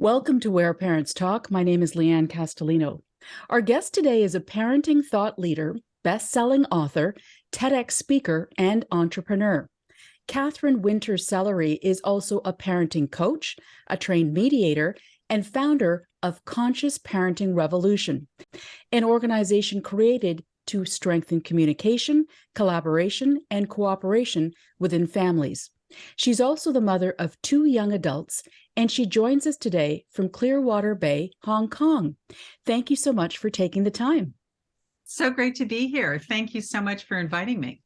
Welcome to Where Parents Talk. My name is Lianne Castelino. Our guest today is a parenting thought leader, best-selling author, TedX speaker, and entrepreneur. Katherine Winter-Sellery is also a parenting coach, a trained mediator, and founder of Conscious Parenting Revolution, an organization created to strengthen communication, collaboration, and cooperation within families. She's also the mother of 2 young adults, and she joins us today from Clearwater Bay, Hong Kong. Thank you so much for taking the time. So great to be here. Thank you so much for inviting me.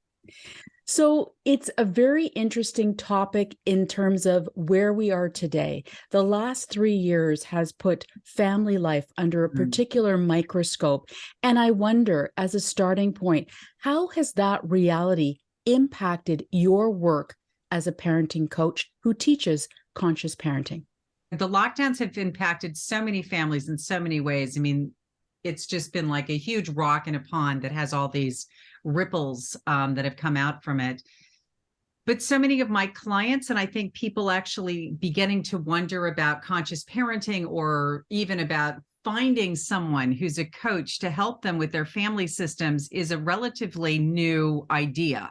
So it's a very interesting topic in terms of where we are today. The last 3 years has put family life under a particular microscope. And I wonder, as a starting point, how has that reality impacted your work as a parenting coach who teaches conscious parenting? The lockdowns have impacted so many families in so many ways. I mean, it's just been like a huge rock in a pond that has all these ripples that have come out from it. But so many of my clients, and I think people actually beginning to wonder about conscious parenting, or even about finding someone who's a coach to help them with their family systems, is a relatively new idea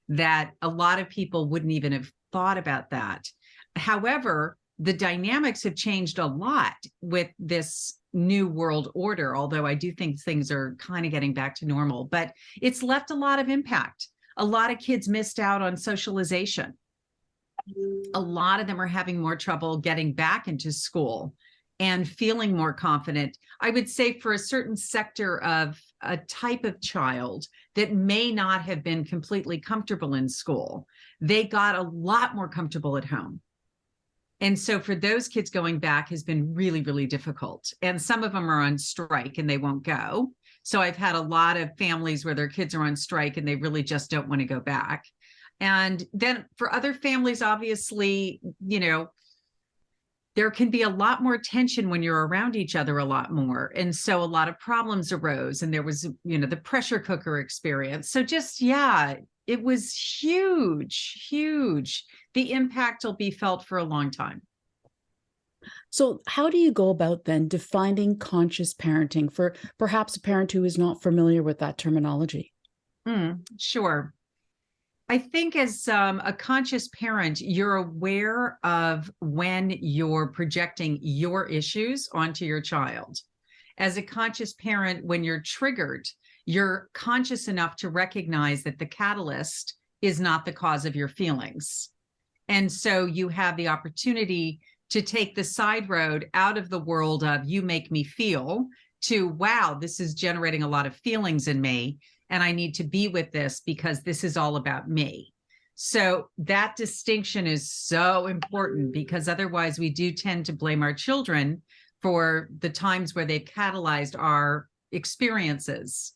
that a lot of people wouldn't even have thought about that. However, the dynamics have changed a lot with this new world order, although I do think things are kind of getting back to normal, but it's left a lot of impact. A lot of kids missed out on socialization. A lot of them are having more trouble getting back into school and feeling more confident. I would say for a certain sector of a type of child that may not have been completely comfortable in school, they got a lot more comfortable at home. And so for those kids, going back has been really, really difficult. And some of them are on strike and they won't go. So I've had a lot of families where their kids are on strike and they really just don't want to go back. And then for other families, obviously, there can be a lot more tension when you're around each other a lot more. And so a lot of problems arose, and there was, the pressure cooker experience. So just, it was huge, huge. The impact will be felt for a long time. So how do you go about then defining conscious parenting for perhaps a parent who is not familiar with that terminology? Sure. I think as a conscious parent, you're aware of when you're projecting your issues onto your child. As a conscious parent, when you're triggered, you're conscious enough to recognize that the catalyst is not the cause of your feelings. And so you have the opportunity to take the side road out of the world of you make me feel to, wow, this is generating a lot of feelings in me, and I need to be with this because this is all about me. So that distinction is so important, because otherwise we do tend to blame our children for the times where they've catalyzed our experiences.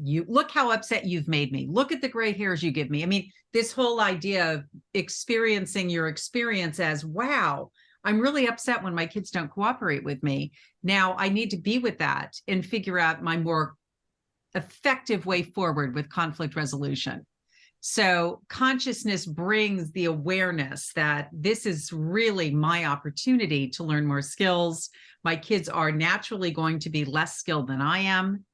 You look how upset you've made me. Look at the gray hairs you give me. I mean, this whole idea of experiencing your experience as, wow, I'm really upset when my kids don't cooperate with me. Now I need to be with that and figure out my more effective way forward with conflict resolution. So consciousness brings the awareness that this is really my opportunity to learn more skills. My kids are naturally going to be less skilled than I am.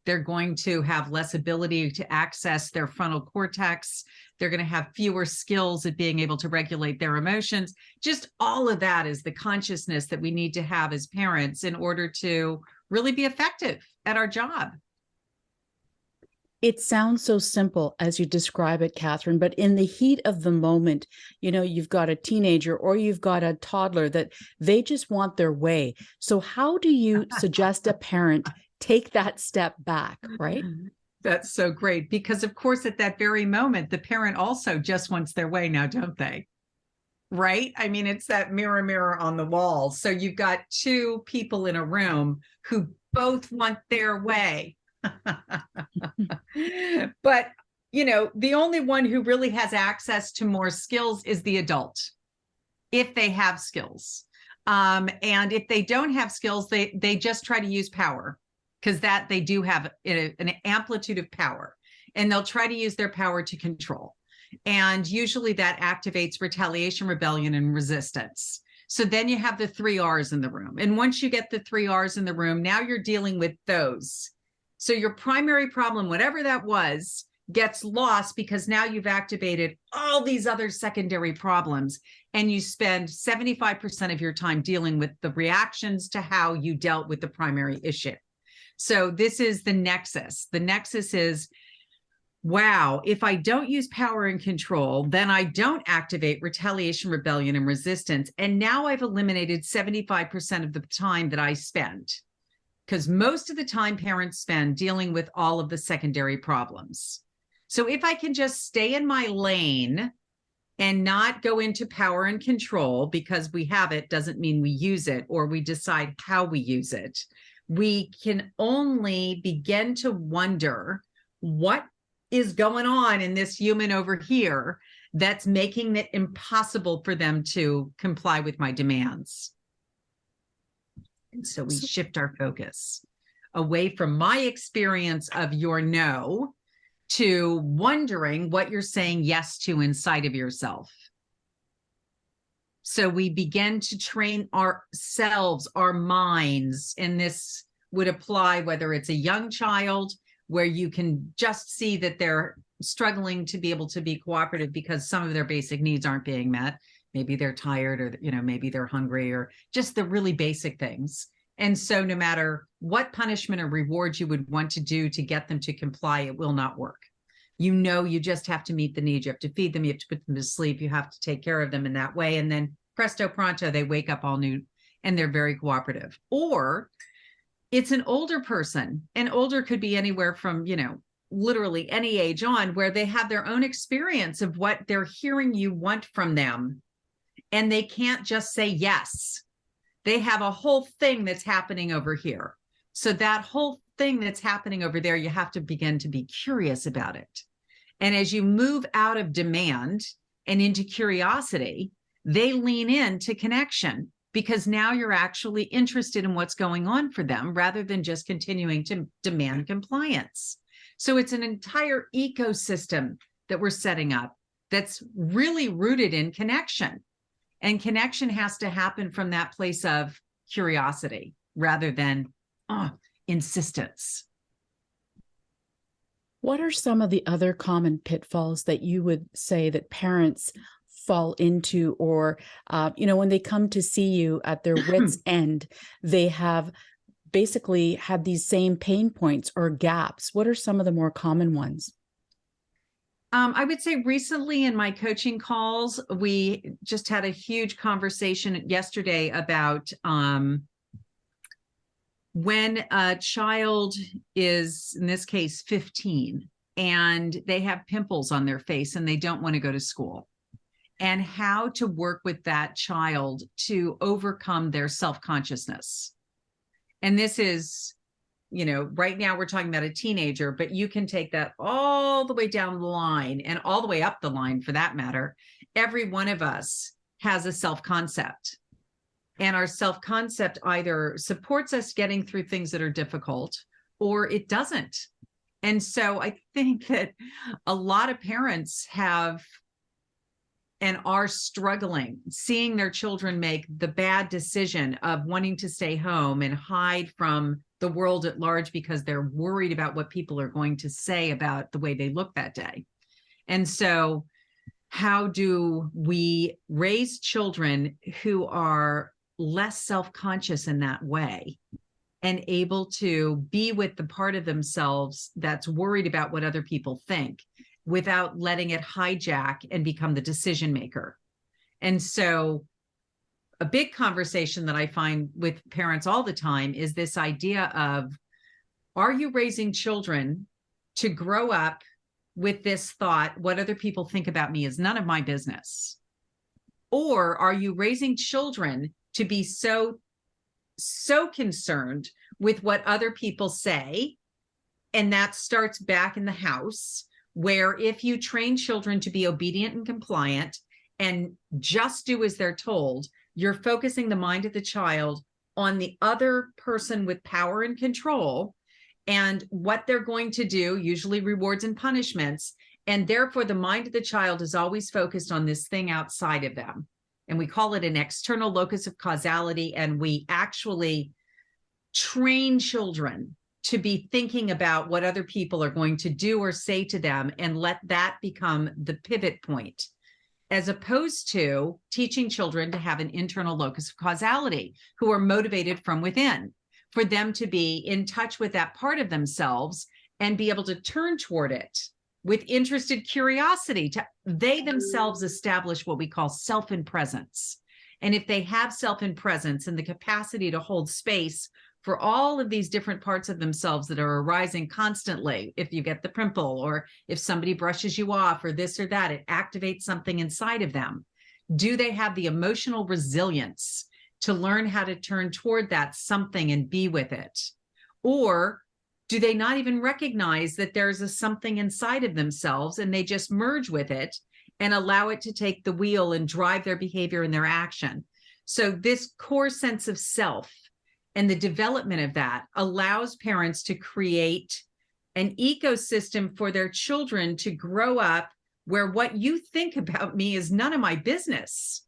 They're going to have less ability to access their frontal cortex. They're going to have fewer skills at being able to regulate their emotions. Just all of that is the consciousness that we need to have as parents in order to really be effective at our job. It sounds so simple as you describe it, Katherine, but in the heat of the moment, you've got a teenager or you've got a toddler that they just want their way. So how do you suggest a parent take that step back, right? That's so great, because of course, at that very moment, the parent also just wants their way now, don't they? Right? I mean, it's that mirror, mirror on the wall. So you've got 2 people in a room who both want their way. But, the only one who really has access to more skills is the adult, if they have skills. And if they don't have skills, they just try to use power, because that they do have an amplitude of power, and they'll try to use their power to control. And usually that activates retaliation, rebellion, and resistance. So then you have the 3 R's in the room. And once you get the 3 R's in the room, now you're dealing with those. So your primary problem, whatever that was, gets lost because now you've activated all these other secondary problems, and you spend 75% of your time dealing with the reactions to how you dealt with the primary issue. So this is the nexus. The nexus is, wow, if I don't use power and control, then I don't activate retaliation, rebellion, and resistance. And now I've eliminated 75% of the time that I spend, because most of the time parents spend dealing with all of the secondary problems. So if I can just stay in my lane and not go into power and control, because we have it doesn't mean we use it, or we decide how we use it. We can only begin to wonder what is going on in this human over here that's making it impossible for them to comply with my demands. And so we shift our focus away from my experience of your no to wondering what you're saying yes to inside of yourself. So we begin to train ourselves, our minds, and this would apply whether it's a young child where you can just see that they're struggling to be able to be cooperative because some of their basic needs aren't being met. Maybe they're tired, or, maybe they're hungry, or just the really basic things. And so no matter what punishment or reward you would want to do to get them to comply, it will not work. You just have to meet the needs. You have to feed them. You have to put them to sleep. You have to take care of them in that way. And then presto pronto, they wake up all new and they're very cooperative. Or it's an older person, and older could be anywhere from, literally any age on, where they have their own experience of what they're hearing you want from them. And they can't just say yes. They have a whole thing that's happening over here. So that whole thing that's happening over there, you have to begin to be curious about it. And as you move out of demand and into curiosity, they lean into connection, because now you're actually interested in what's going on for them rather than just continuing to demand compliance. So it's an entire ecosystem that we're setting up that's really rooted in connection. And connection has to happen from that place of curiosity rather than insistence. What are some of the other common pitfalls that you would say that parents fall into, or, when they come to see you at their wits' end, they have basically had these same pain points or gaps? What are some of the more common ones? I would say recently in my coaching calls, we just had a huge conversation yesterday about when a child is, in this case, 15, and they have pimples on their face and they don't want to go to school, and how to work with that child to overcome their self-consciousness. And this is, right now we're talking about a teenager, but you can take that all the way down the line and all the way up the line for that matter. Every one of us has a self-concept. And our self-concept either supports us getting through things that are difficult, or it doesn't. And so I think that a lot of parents have and are struggling, seeing their children make the bad decision of wanting to stay home and hide from the world at large because they're worried about what people are going to say about the way they look that day. And so how do we raise children who are less self-conscious in that way and able to be with the part of themselves that's worried about what other people think, without letting it hijack and become the decision maker? And so a big conversation that I find with parents all the time is this idea of, are you raising children to grow up with this thought, what other people think about me is none of my business? Or are you raising children to be so concerned with what other people say? And that starts back in the house, where if you train children to be obedient and compliant and just do as they're told, you're focusing the mind of the child on the other person with power and control and what they're going to do, usually rewards and punishments. And therefore, the mind of the child is always focused on this thing outside of them. and we call it an external locus of causality. And we actually train children to be thinking about what other people are going to do or say to them, and let that become the pivot point, as opposed to teaching children to have an internal locus of causality, who are motivated from within, for them to be in touch with that part of themselves and be able to turn toward it with interested curiosity. They themselves establish what we call self in presence. And if they have self in presence and the capacity to hold space for all of these different parts of themselves that are arising constantly, if you get the pimple, or if somebody brushes you off, or this or that, it activates something inside of them. Do they have the emotional resilience to learn how to turn toward that something and be with it? Or do they not even recognize that there's a something inside of themselves, and they just merge with it and allow it to take the wheel and drive their behavior and their action? So this core sense of self and the development of that allows parents to create an ecosystem for their children to grow up where what you think about me is none of my business.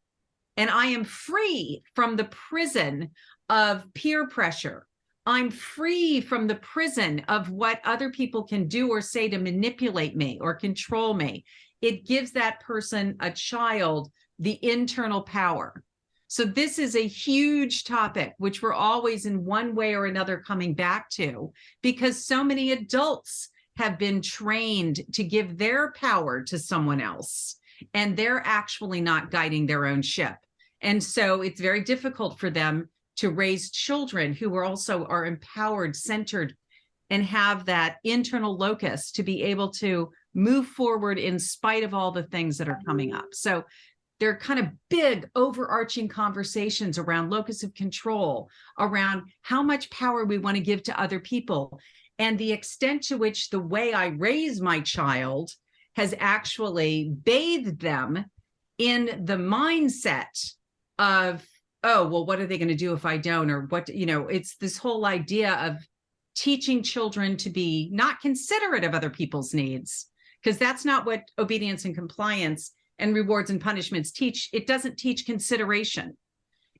And I am free from the prison of peer pressure. I'm free from the prison of what other people can do or say to manipulate me or control me. It gives that person, a child, the internal power. So this is a huge topic, which we're always in one way or another coming back to, because so many adults have been trained to give their power to someone else, and they're actually not guiding their own ship. And so it's very difficult for them to raise children who are also empowered, centered, and have that internal locus to be able to move forward in spite of all the things that are coming up. So there are kind of big overarching conversations around locus of control, around how much power we want to give to other people, and the extent to which the way I raise my child has actually bathed them in the mindset of, oh, well, what are they going to do if I don't? Or what, it's this whole idea of teaching children to be not considerate of other people's needs, because that's not what obedience and compliance and rewards and punishments teach. It doesn't teach consideration.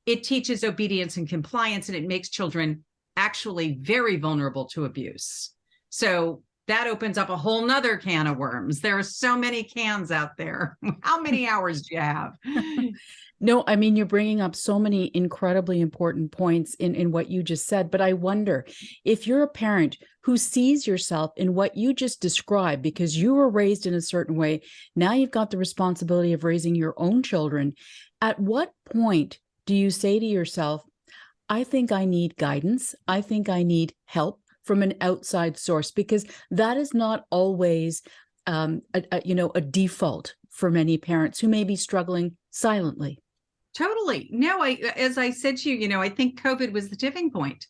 It teaches obedience and compliance, and it makes children actually very vulnerable to abuse. So that opens up a whole nother can of worms. There are so many cans out there. How many hours do you have? No, I mean, you're bringing up so many incredibly important points in what you just said. But I wonder if you're a parent who sees yourself in what you just described, because you were raised in a certain way, now you've got the responsibility of raising your own children. At what point do you say to yourself, I think I need guidance. I think I need help from an outside source? Because that is not always a default for many parents who may be struggling silently. Totally. No, as I said to you, I think COVID was the tipping point.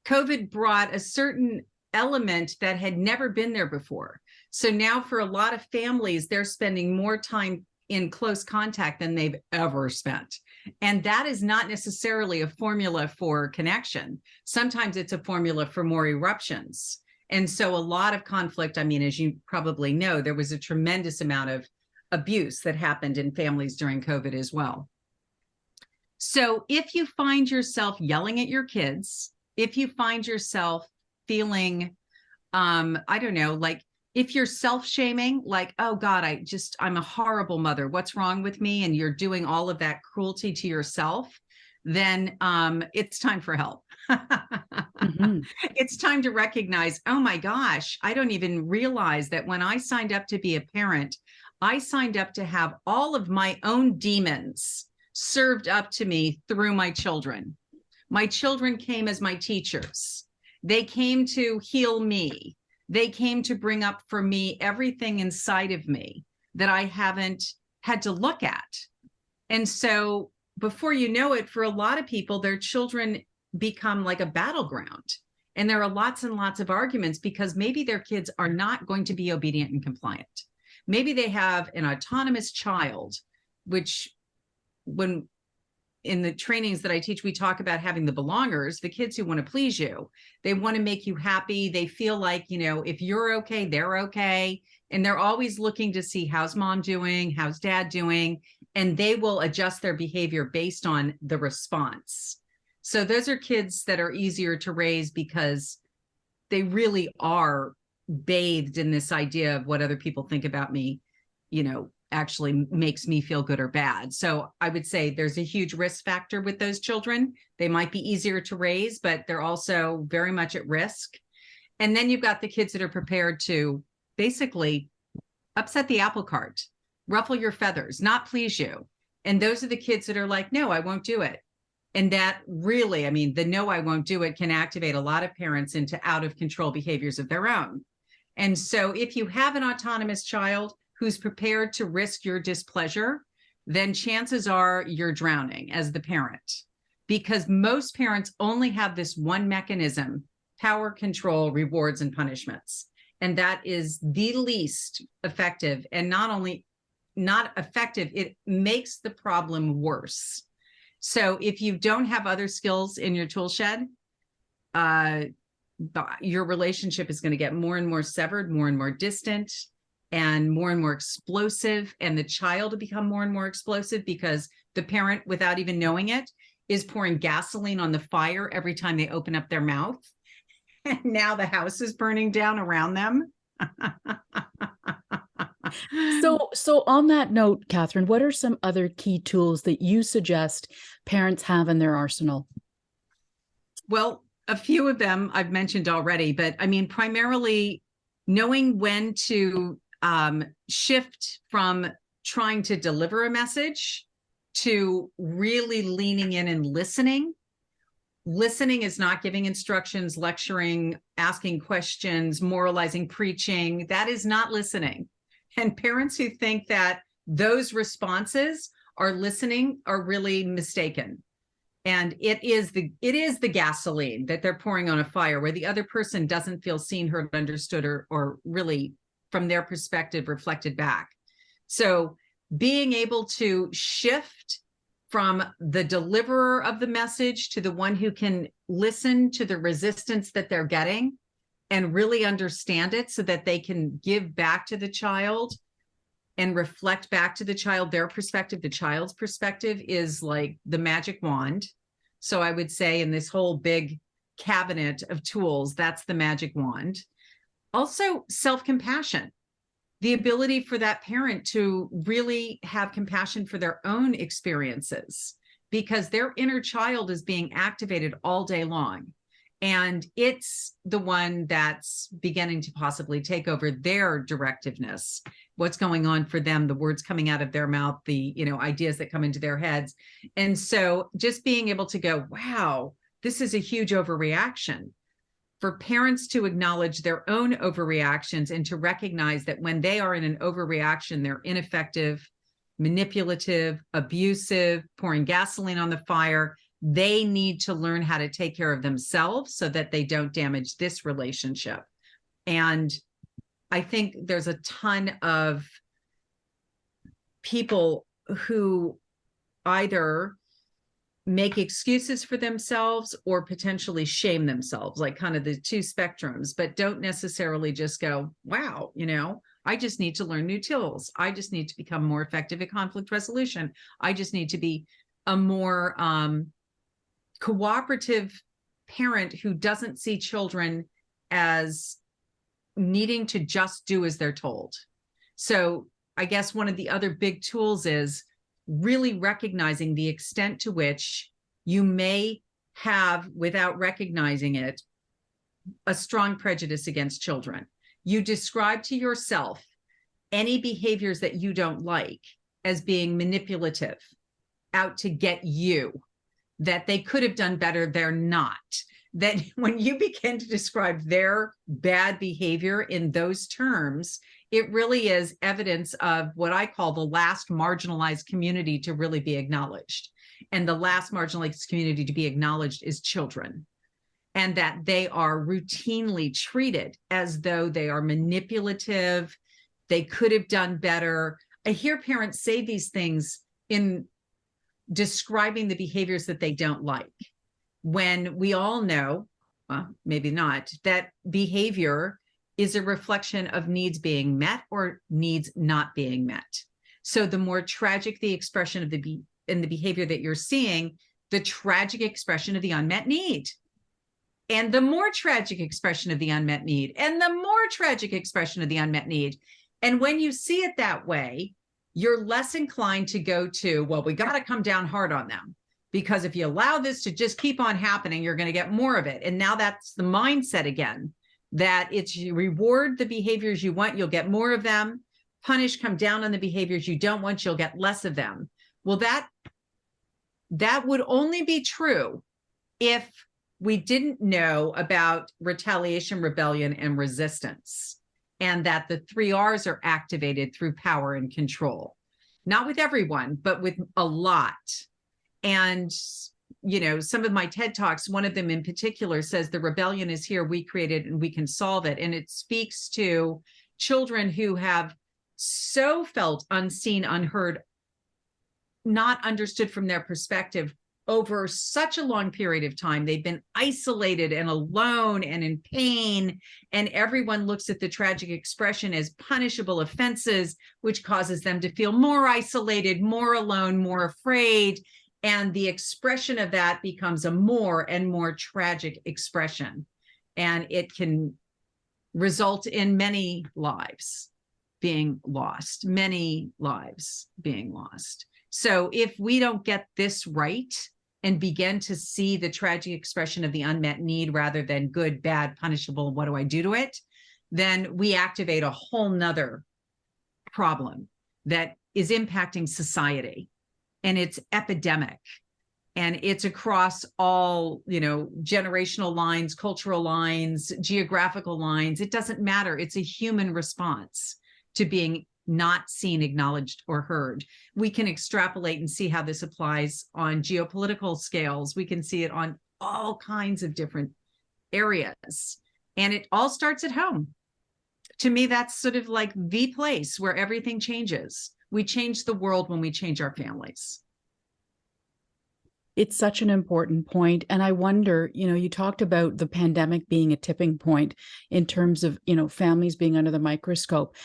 COVID brought a certain element that had never been there before. So now for a lot of families, they're spending more time in close contact than they've ever spent. And that is not necessarily a formula for connection. Sometimes it's a formula for more eruptions. And so a lot of conflict, I mean, as you probably know, there was a tremendous amount of abuse that happened in families during COVID as well. So if you find yourself yelling at your kids, if you find yourself feeling, I don't know, like if you're self-shaming, like, oh God, I'm a horrible mother, what's wrong with me? And you're doing all of that cruelty to yourself, then it's time for help. Mm-hmm. It's time to recognize, oh my gosh, I don't even realize that when I signed up to be a parent, I signed up to have all of my own demons served up to me through my children. My children came as my teachers. They came to heal me. They came to bring up for me everything inside of me that I haven't had to look at. And so before you know it, for a lot of people, their children become like a battleground. And there are lots and lots of arguments because maybe their kids are not going to be obedient and compliant. Maybe they have an autonomous child, which when in the trainings that I teach, we talk about having the belongers, the kids who want to please you. They want to make you happy. They feel like, if you're okay, they're okay. And they're always looking to see how's mom doing, how's dad doing. and they will adjust their behavior based on the response. So those are kids that are easier to raise because they really are bathed in this idea of what other people think about me, actually makes me feel good or bad. So I would say there's a huge risk factor with those children. They might be easier to raise, but they're also very much at risk. And then you've got the kids that are prepared to basically upset the apple cart, ruffle your feathers, not please you. And those are the kids that are like, no, I won't do it. And that really, the no, I won't do it can activate a lot of parents into out of control behaviors of their own. And so if you have an autonomous child who's prepared to risk your displeasure, then chances are you're drowning as the parent, because most parents only have this one mechanism: power, control, rewards, and punishments. And that is the least effective. And not only not effective, it makes the problem worse. So if you don't have other skills in your tool shed, your relationship is going to get more and more severed, more and more distant, and more explosive. And the child will become more and more explosive because the parent, without even knowing it, is pouring gasoline on the fire every time they open up their mouth. And now the house is burning down around them. So on that note, Katherine, what are some other key tools that you suggest parents have in their arsenal? Well, a few of them I've mentioned already, but primarily knowing when to shift from trying to deliver a message to really leaning in and listening. Listening is not giving instructions, lecturing, asking questions, moralizing, preaching. That is not listening. And parents who think that those responses are listening are really mistaken. And it is the gasoline that they're pouring on a fire where the other person doesn't feel seen, heard, understood, or really from their perspective reflected back. So being able to shift from the deliverer of the message to the one who can listen to the resistance that they're getting and really understand it so that they can give back to the child and reflect back to the child their perspective. The child's perspective is like the magic wand. So I would say in this whole big cabinet of tools, that's the magic wand. Also, self-compassion. The ability for that parent to really have compassion for their own experiences, because their inner child is being activated all day long. And it's the one that's beginning to possibly take over their directiveness, what's going on for them, the words coming out of their mouth, the ideas that come into their heads. And so just being able to go, wow, this is a huge overreaction. For parents to acknowledge their own overreactions and to recognize that when they are in an overreaction, they're ineffective, manipulative, abusive, pouring gasoline on the fire. They need to learn how to take care of themselves so that they don't damage this relationship. And I think there's a ton of people who either make excuses for themselves or potentially shame themselves, like kind of the two spectrums, but don't necessarily just go, wow, I just need to learn new tools. I just need to become more effective at conflict resolution. I just need to be a more cooperative parent who doesn't see children as needing to just do as they're told. So I guess one of the other big tools is really recognizing the extent to which you may have, without recognizing it, a strong prejudice against children. You describe to yourself any behaviors that you don't like as being manipulative, out to get you, that they could have done better, they're not. That when you begin to describe their bad behavior in those terms, it really is evidence of what I call the last marginalized community to really be acknowledged. And the last marginalized community to be acknowledged is children. And that they are routinely treated as though they are manipulative, they could have done better. I hear parents say these things in describing the behaviors that they don't like, when we all know, well, maybe not, that behavior is a reflection of needs being met or needs not being met. So the more tragic the expression of in the behavior that you're seeing, the tragic expression of the unmet need. And the more tragic expression of the unmet need, and the more tragic expression of the unmet need. And when you see it that way, you're less inclined to go to, well, we got to come down hard on them. Because if you allow this to just keep on happening, you're going to get more of it. And now that's the mindset again, that it's you reward the behaviors you want, you'll get more of them. Punish, come down on the behaviors you don't want, you'll get less of them. Well, that would only be true if we didn't know about retaliation, rebellion, and resistance, and that the 3 R's are activated through power and control. Not with everyone, but with a lot. And, you know, some of my TED Talks, one of them in particular says the rebellion is here, we created and we can solve it. And it speaks to children who have so felt unseen, unheard, not understood from their perspective over such a long period of time. They've been isolated and alone and in pain. And everyone looks at the tragic expression as punishable offenses, which causes them to feel more isolated, more alone, more afraid. And the expression of that becomes a more and more tragic expression. And it can result in many lives being lost, many lives being lost. So if we don't get this right and begin to see the tragic expression of the unmet need rather than good, bad, punishable, what do I do to it, then we activate a whole nother problem that is impacting society. And it's epidemic, and it's across all, you know, generational lines, cultural lines, geographical lines. It doesn't matter. It's a human response to being not seen, acknowledged, or heard. We can extrapolate and see how this applies on geopolitical scales. We can see it on all kinds of different areas. And it all starts at home. To me, that's sort of like the place where everything changes. We change the world when we change our families. It's such an important point. And I wonder, you know, you talked about the pandemic being a tipping point in terms of, you know, families being under the microscope.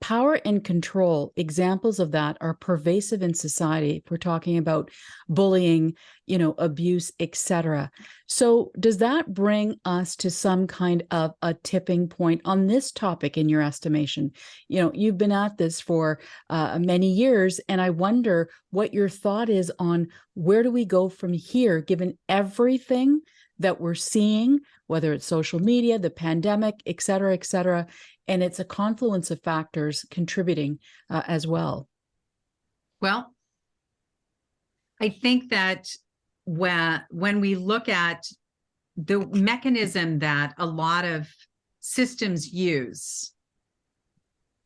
Power and control, examples of that are pervasive in society. If we're talking about bullying, you know, abuse, etc. So does that bring us to some kind of a tipping point on this topic in your estimation? You know, you've been at this for many years, and I wonder what your thought is on where do we go from here, given everything that we're seeing, whether it's social media, the pandemic, et cetera, and it's a confluence of factors contributing as well. Well, I think that when we look at the mechanism that a lot of systems use,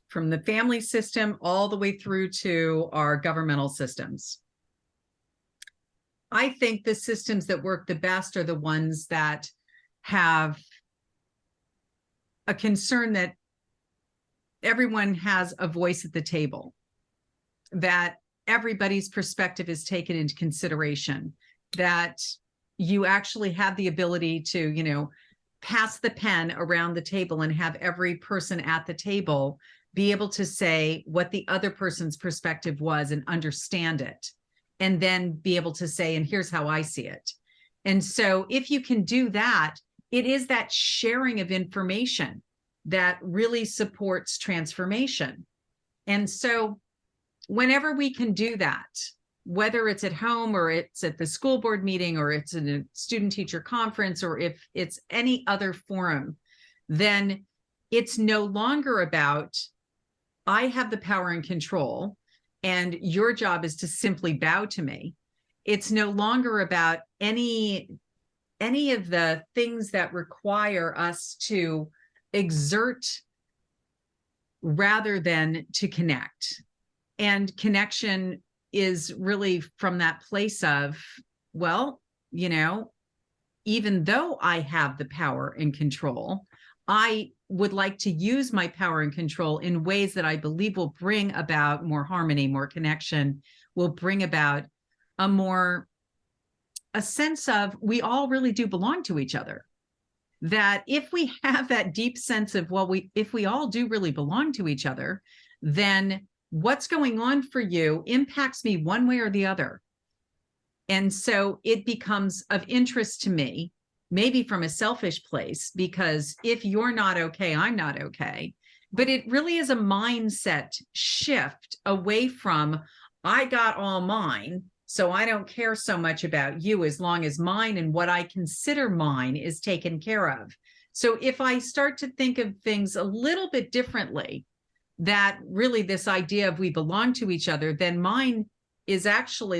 from the family system all the way through to our governmental systems, I think the systems that work the best are the ones that have a concern that everyone has a voice at the table, that everybody's perspective is taken into consideration, that you actually have the ability to, you know, pass the pen around the table and have every person at the table be able to say what the other person's perspective was and understand it, and then be able to say, and here's how I see it. And so if you can do that, it is that sharing of information that really supports transformation. And so whenever we can do that, whether it's at home or it's at the school board meeting or it's in a student teacher conference or if it's any other forum, then it's no longer about, I have the power and control and your job is to simply bow to me. It's no longer about any of the things that require us to exert rather than to connect. And connection is really from that place of, well, you know, even though I have the power and control, I would like to use my power and control in ways that I believe will bring about more harmony, more connection, will bring about a sense of we all really do belong to each other. That if we have that deep sense of, well, if we all do really belong to each other, then what's going on for you impacts me one way or the other. And so it becomes of interest to me, maybe from a selfish place, because if you're not okay, I'm not okay. But it really is a mindset shift away from, I got all mine, so I don't care so much about you as long as mine and what I consider mine is taken care of. So if I start to think of things a little bit differently, that really this idea of we belong to each other, then mine is actually